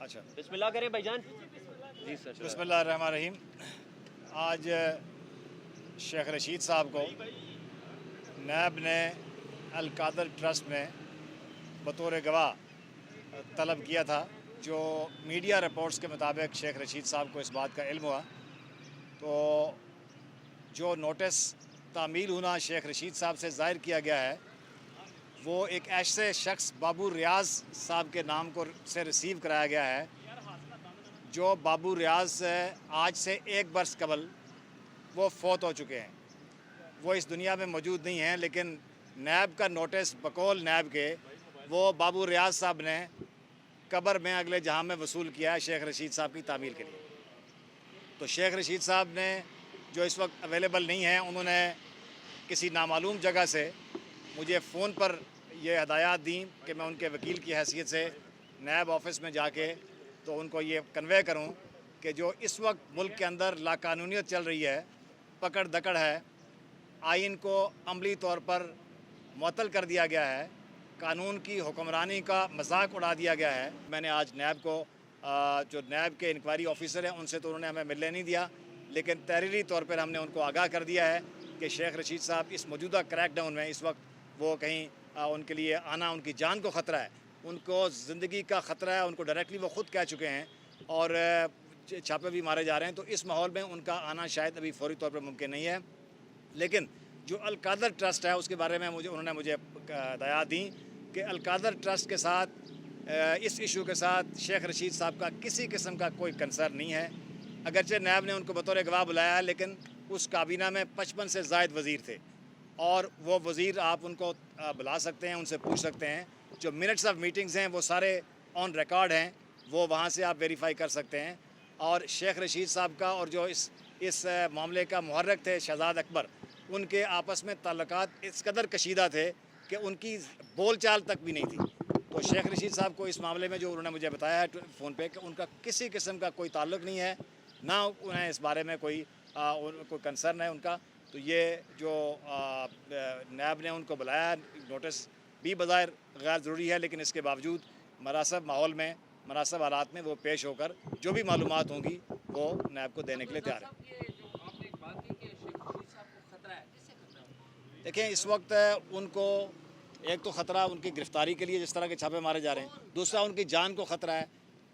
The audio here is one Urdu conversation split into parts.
اچھا بسم اللہ کریں بھائی جان. جی سر. بسم اللہ الرحمن الرحیم. آج شیخ رشید صاحب کو نیب نے القادر ٹرسٹ میں بطور گواہ طلب کیا تھا. جو میڈیا رپورٹس کے مطابق شیخ رشید صاحب کو اس بات کا علم ہوا تو جو نوٹس تعمیل ہونا شیخ رشید صاحب سے ظاہر کیا گیا ہے وہ ایک ایسے شخص بابو ریاض صاحب کے نام کو سے ریسیو کرایا گیا ہے جو بابو ریاض آج سے 1 برس قبل وہ فوت ہو چکے ہیں. وہ اس دنیا میں موجود نہیں ہیں، لیکن نیب کا نوٹس بقول نیب کے وہ بابو ریاض صاحب نے قبر میں اگلے جہاں میں وصول کیا ہے شیخ رشید صاحب کی تعمیل کے لیے. تو شیخ رشید صاحب نے جو اس وقت اویلیبل نہیں ہیں، انہوں نے کسی نامعلوم جگہ سے مجھے فون پر یہ ہدایات دیں کہ میں ان کے وکیل کی حیثیت سے نیب آفس میں جا کے تو ان کو یہ کنوے کروں کہ جو اس وقت ملک کے اندر لاقانونیت چل رہی ہے، پکڑ دکڑ ہے، آئین کو عملی طور پر معطل کر دیا گیا ہے، قانون کی حکمرانی کا مذاق اڑا دیا گیا ہے. میں نے آج نیب کو جو نیب کے انکوائری آفیسر ہیں ان سے تو انہوں نے ہمیں ملنے نہیں دیا، لیکن تحریری طور پر ہم نے ان کو آگاہ کر دیا ہے کہ شیخ رشید صاحب اس موجودہ کریک ڈاؤن میں اس وقت وہ کہیں ان کے لیے آنا ان کی جان کو خطرہ ہے، ان کو زندگی کا خطرہ ہے. ان کو ڈائریکٹلی وہ خود کہہ چکے ہیں اور چھاپے بھی مارے جا رہے ہیں. تو اس ماحول میں ان کا آنا شاید ابھی فوری طور پر ممکن نہیں ہے. لیکن جو القادر ٹرسٹ ہے اس کے بارے میں انہوں نے مجھے ہدایات دیں کہ القادر ٹرسٹ کے ساتھ اس ایشو کے ساتھ شیخ رشید صاحب کا کسی قسم کا کوئی کنسرن نہیں ہے. اگرچہ نیب نے ان کو بطور گواہ بلایا ہے، لیکن اس کابینہ میں 55 سے زائد وزیر تھے اور وہ وزیر آپ ان کو بلا سکتے ہیں، ان سے پوچھ سکتے ہیں. جو منٹس آف میٹنگز ہیں وہ سارے آن ریکارڈ ہیں، وہ وہاں سے آپ ویریفائی کر سکتے ہیں. اور شیخ رشید صاحب کا اور جو اس معاملے کا محرک تھے شہزاد اکبر، ان کے آپس میں تعلقات اس قدر کشیدہ تھے کہ ان کی بول چال تک بھی نہیں تھی. تو شیخ رشید صاحب کو اس معاملے میں جو انہوں نے مجھے بتایا ہے فون پہ کہ ان کا کسی قسم کا کوئی تعلق نہیں ہے، نہ انہیں اس بارے میں کوئی کنسرن ہے ان کا. تو یہ جو نیب نے ان کو بلایا نوٹس بھی بظاہر غیر ضروری ہے، لیکن اس کے باوجود مناسب ماحول میں مناسب حالات میں وہ پیش ہو کر جو بھی معلومات ہوں گی وہ نیب کو دینے کے لیے تیار ہے. دیکھیں اس وقت ان کو ایک تو خطرہ ان کی گرفتاری کے لیے جس طرح کے چھاپے مارے جا رہے ہیں، دوسرا ان کی جان کو خطرہ ہے.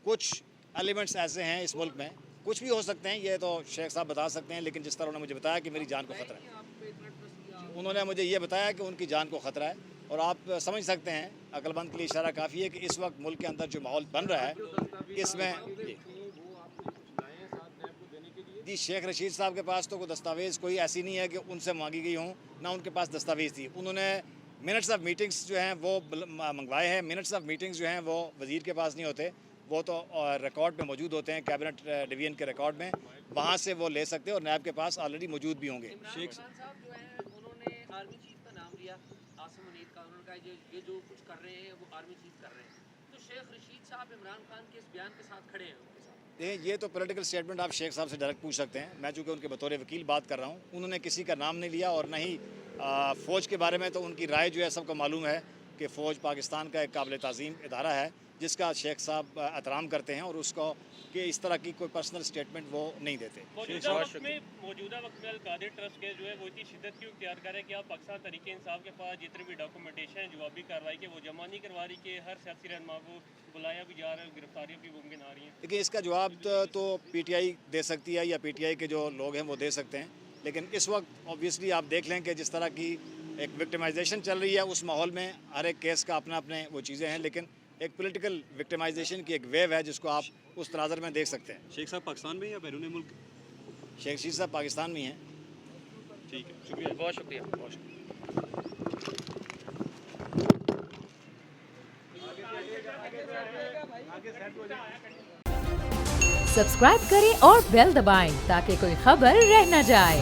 کچھ ایلیمنٹس ایسے ہیں اس ملک میں، کچھ بھی ہو سکتے ہیں، یہ تو شیخ صاحب بتا سکتے ہیں، لیکن جس طرح انہوں نے مجھے بتایا کہ میری جان کو خطرہ ہے، انہوں نے مجھے یہ بتایا کہ ان کی جان کو خطرہ ہے. اور آپ سمجھ سکتے ہیں، عقل مند کے لیے اشارہ کافی ہے کہ اس وقت ملک کے اندر جو ماحول بن رہا ہے اس میں جی شیخ رشید صاحب کے پاس تو کوئی دستاویز کوئی ایسی نہیں ہے کہ ان سے مانگی گئی ہوں، نہ ان کے پاس دستاویز تھی. انہوں نے منٹس آف میٹنگز جو ہیں وہ منگوائے ہیں. منٹس آف میٹنگز جو ہیں وہ وزیر کے پاس نہیں ہوتے، وہ تو ریکارڈ میں موجود ہوتے ہیں کیبنٹ ڈویژن کے ریکارڈ میں، وہاں سے وہ لے سکتے ہیں اور نیب کے پاس آلریڈی موجود بھی ہوں گے. شیخ صاحب جو ہیں انہوں نے آرمی چیف کا نام لیا، عاصم منیر کا. انہوں نے کہا یہ جو کچھ کر رہے ہیں وہ آرمی چیف کر رہے ہیں. تو شیخ رشید صاحب عمران خان کے اس بیان کے ساتھ کھڑے ہیں ان کے ساتھ. یہ تو پولیٹیکل سٹیٹمنٹ آپ شیخ صاحب سے ڈائریکٹ پوچھ سکتے ہیں. میں چونکہ ان کے بطور وکیل بات کر رہا ہوں، انہوں نے کسی کا نام نہیں لیا اور نہ ہی فوج کے بارے میں تو ان کی رائے جو ہے سب کو معلوم ہے کہ فوج پاکستان کا ایک قابل تعظیم ادارہ ہے جس کا شیخ صاحب احترام کرتے ہیں، اور اس کو کہ اس طرح کی کوئی پرسنل سٹیٹمنٹ وہ نہیں دیتے. موجودہ وقت میں القادر ٹرسٹ کے جو ہے وہ اتنی شدت کیوں اختیار کرے کہ آپ پاکستان تحریک انصاف کے پاس جتنے بھی ڈاکومنٹیشن ہے جوابی کارروائی کے وہ جمع نہیں کروا رہی کہ ہر سیاسی رہنما کو بلایا بھی جا رہا ہے، گرفتاریاں بھی ممکن آ رہی ہیں؟ دیکھیے اس کا جواب تو پی ٹی آئی دے سکتی ہے یا پی ٹی آئی کے جو لوگ ہیں وہ دے سکتے ہیں، لیکن اس وقت آبویسلی آپ دیکھ لیں کہ جس طرح کی ایک وکٹمائزیشن چل رہی ہے اس ماحول میں ہر ایک کیس کا اپنا اپنے وہ چیزیں ہیں، لیکن ایک پولیٹیکل وکٹمائزیشن کی ایک ویو ہے جس کو آپ اس تناظر میں دیکھ سکتے ہیں. شیخ صاحب پاکستان میں یا بیرون ملک؟ شیخ رشید صاحب پاکستان میں ہیں. ٹھیک ہے، شکریہ، بہت شکریہ. بہت شکریہ. سبسکرائب کریں اور بیل دبائیں تاکہ کوئی خبر رہ نہ جائے.